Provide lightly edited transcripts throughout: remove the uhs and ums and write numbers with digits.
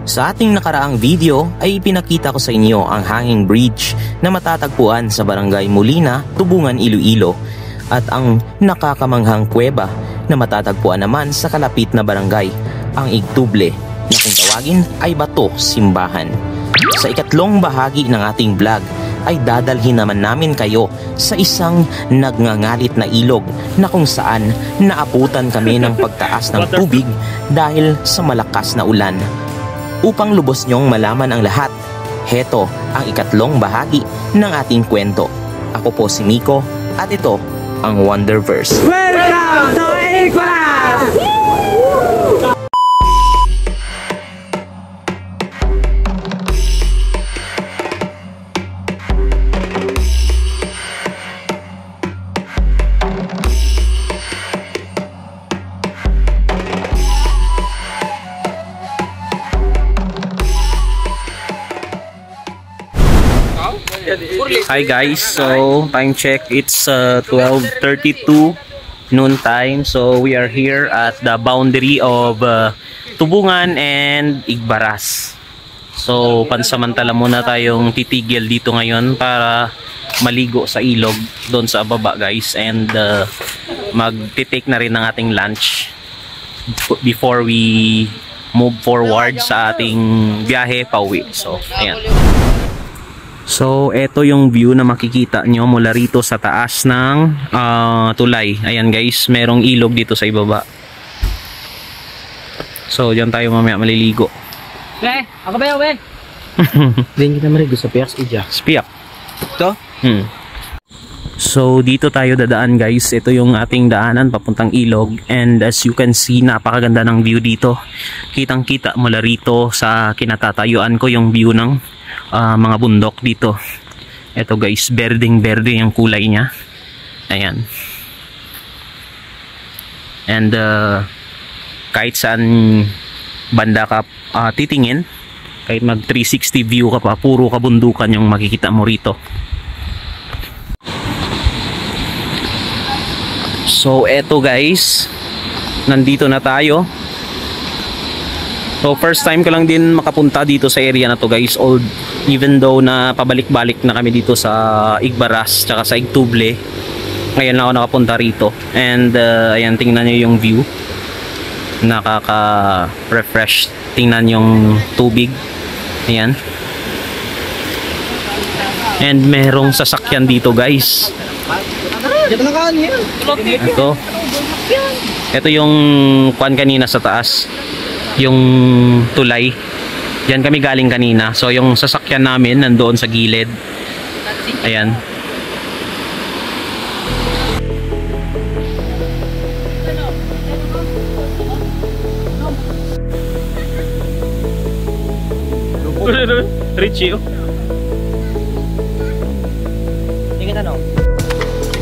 Sa ating nakaraang video ay ipinakita ko sa inyo ang hanging bridge na matatagpuan sa Barangay Molina, Tubungan, Iloilo at ang nakakamanghang kuweba na matatagpuan naman sa kalapit na barangay, ang Igtuble, na kung tawagin ay Bato Simbahan. Sa ikatlong bahagi ng ating vlog ay dadalhin naman namin kayo sa isang nagngangalit na ilog na kung saan naabutan kami ng pagtaas ng tubig dahil sa malakas na ulan. Upang lubos nyong malaman ang lahat, heto ang ikatlong bahagi ng ating kwento. Ako po si Miko at ito ang Wonderverse. Welcome to Igbaras! Hi guys, so time check, it's 12:32 noon time. So we are here at the boundary of Tubungan and Igbaras. So pansamantala muna tayong titigil dito ngayon para maligo sa ilog doon sa baba guys, and magtitake na rin ng ating lunch before we move forward sa ating biyahe pauwi. So ayan. So, eto yung view na makikita nyo mula rito sa taas ng tulay. Ayan guys, merong ilog dito sa ibaba. So, dyan tayo mamaya maliligo. Ako ba yun, Hindi kita marigo sa piyak idya. Spiyak. Ito? So, dito tayo dadaan guys. Ito yung ating daanan papuntang ilog. And as you can see, napakaganda ng view dito. Kitang-kita mula rito sa kinatatayuan ko yung view ng mga bundok dito. Ito guys, berdeng-berde yung kulay niya. Ayan. And kahit saan banda ka titingin, kahit mag 360 view ka pa, puro kabundukan yung makikita mo rito. So eto guys, nandito na tayo. So first time ko lang din makapunta dito sa area na to guys, even though na pabalik-balik na kami dito sa Igbaras tsaka sa Igtuble. Ngayon lang ako nakapunta rito. And ayan, tingnan nyo yung view. Nakaka-refresh. Tingnan yung tubig. Ayan. And merong sasakyan dito guys. Ito yung kwan kanina sa taas, yung tulay. Diyan kami galing kanina. So yung sasakyan namin nandoon sa gilid. Ayan. Richie, oh. Tingin ano?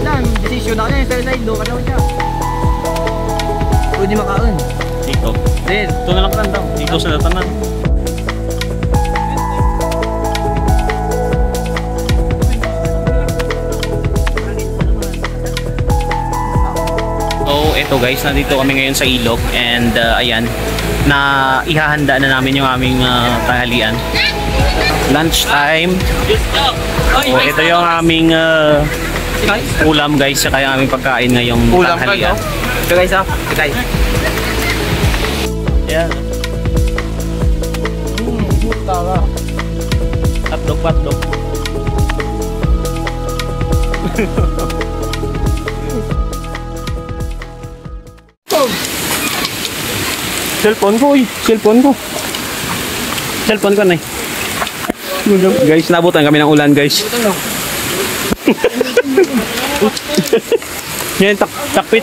Lang, decision na niya sa side do ka daw siya. Pwede makaon. Dito. Ito na lang kan daw. Dito sa datanan. So eto guys, nandito kami ngayon sa ilog. And ayan, na ihahanda na namin yung aming tanghalian. Lunch time. So ito yung aming ulam guys, saka yung aming pagkain ngayong tanghalian. Ito guys, guys. Yeah. Hotdog. Cellphone ko na eh. Guys, nabutan kami ng ulan guys. Yan, takpi.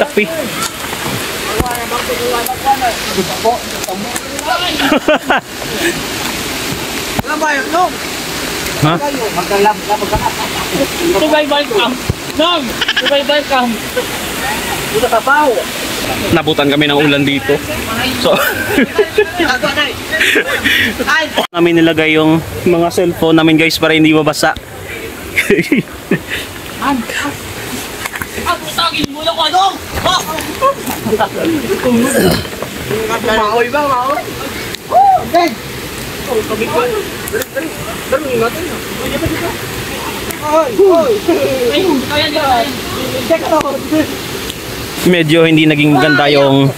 Wala ba yun, no? Ha? Subaybay kam. Nom! Subaybay kam. Buta ka bao. Nabutan kami ng ulan dito. So, namin nilagay yung mga cellphone namin guys para hindi mabasa. Ako tagin mo lang ano? Maoy ba, maoy? Okay. Medyo hindi naging maganda yung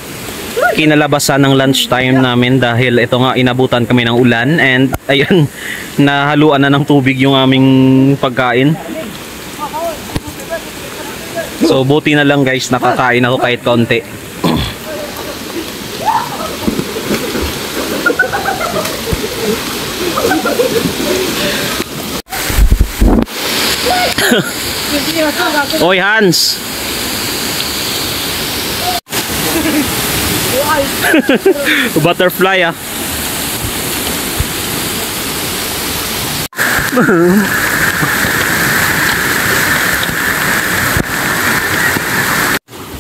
kinalabasan ng lunchtime namin dahil ito nga inabutan kami ng ulan and ayun nahaluan na ng tubig yung aming pagkain. So buti na lang guys nakakain ako kahit konti. Oy Hans. Butterfly ah.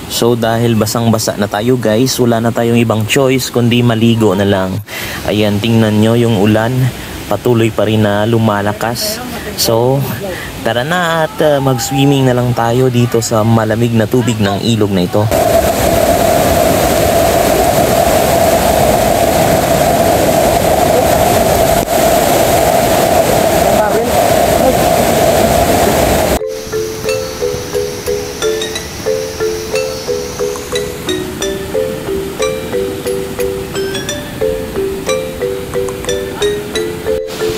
So dahil basang-basa na tayo guys, wala na tayong ibang choice kundi maligo na lang. Ayan, tingnan nyo yung ulan, patuloy pa rin na lumalakas. So tara na at mag-swimming na lang tayo dito sa malamig na tubig ng ilog na ito.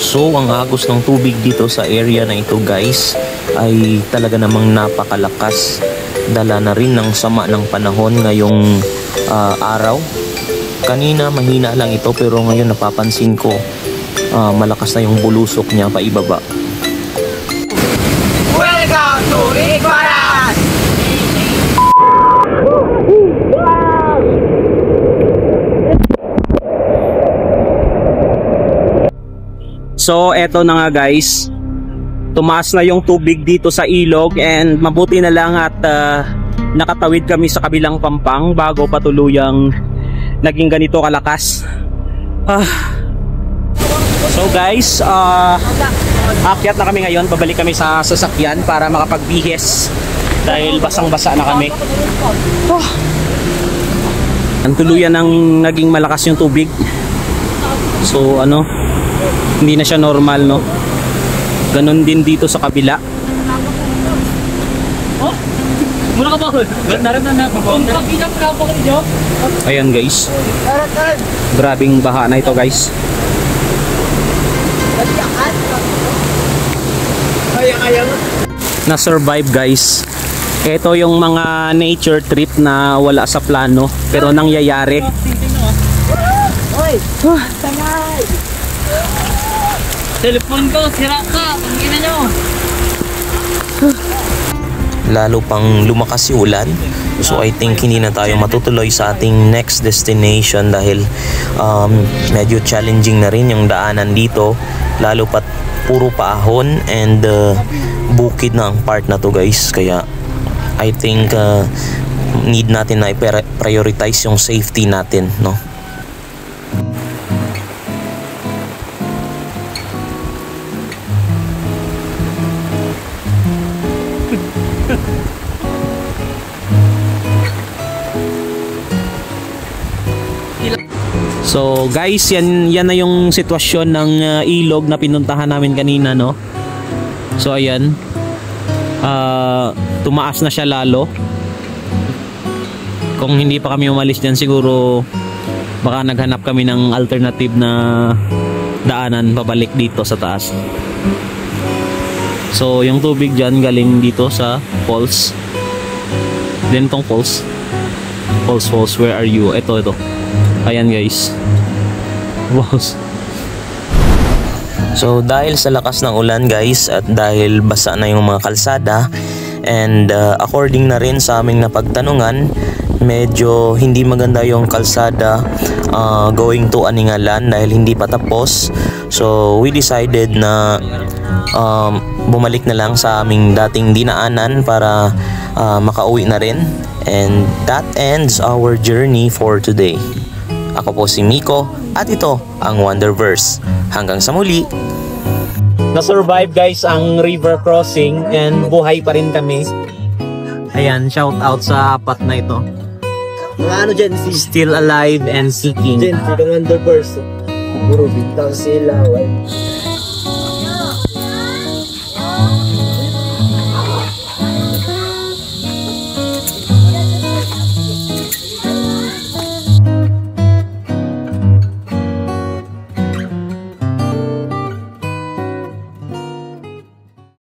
So ang agos ng tubig dito sa area na ito guys ay talaga namang napakalakas. Dala na rin ng sama ng panahon ngayong araw. Kanina mahina lang ito pero ngayon napapansin ko malakas na yung bulusok niya pa ibaba. Welcome to Igbaras! So eto na nga guys, tumaas na yung tubig dito sa ilog and mabuti na lang at nakatawid kami sa kabilang pampang bago patuluyang naging ganito kalakas. So guys, akyat na kami ngayon, babalik kami sa sasakyan para makapagbihes dahil basang-basa na kami. Ang tuluyan ng naging malakas yung tubig. So ano, hindi na siya normal, no? Ganon din dito sa kabila. Oh, muna ka ba? Ganda rin na Ayan guys, grabing baha na ito guys. Na-survive guys. Ito yung mga nature trip na wala sa plano pero nangyayari. Telepon ko, sira ka. Pangina nyo. Lalo pang lumakas yung ulan. So I think hindi na tayo matutuloy sa ating next destination dahil medyo challenging na rin yung daanan dito. Lalo pat puro paahon and bukid na ang part na to guys. Kaya I think need natin na i-prioritize yung safety natin, no? So guys, yan na yung sitwasyon ng ilog na pinuntahan namin kanina, no? So ayan, tumaas na siya lalo. Kung hindi pa kami umalis dyan, siguro baka naghanap kami ng alternative na daanan pabalik dito sa taas. So yung tubig dyan galing dito sa falls. Then tong falls, where are you? Ito. Ayan guys. Wow. So dahil sa lakas ng ulan guys at dahil basa na yung mga kalsada and according na rin sa aming napagtanungan, medyo hindi maganda yung kalsada going to Aningalan dahil hindi pa tapos. So we decided na bumalik na lang sa aming dating dinaanan para makauwi na rin. And that ends our journey for today. Ako po si Miko at ito ang Wonderverse. Hanggang sa muli. Na-survive guys ang river crossing and buhay pa rin kami. Ayan, shout out sa apat na ito. Mga ano dyan, Still alive and seeking. Gen Z, Wonderverse. puro bintang silawan.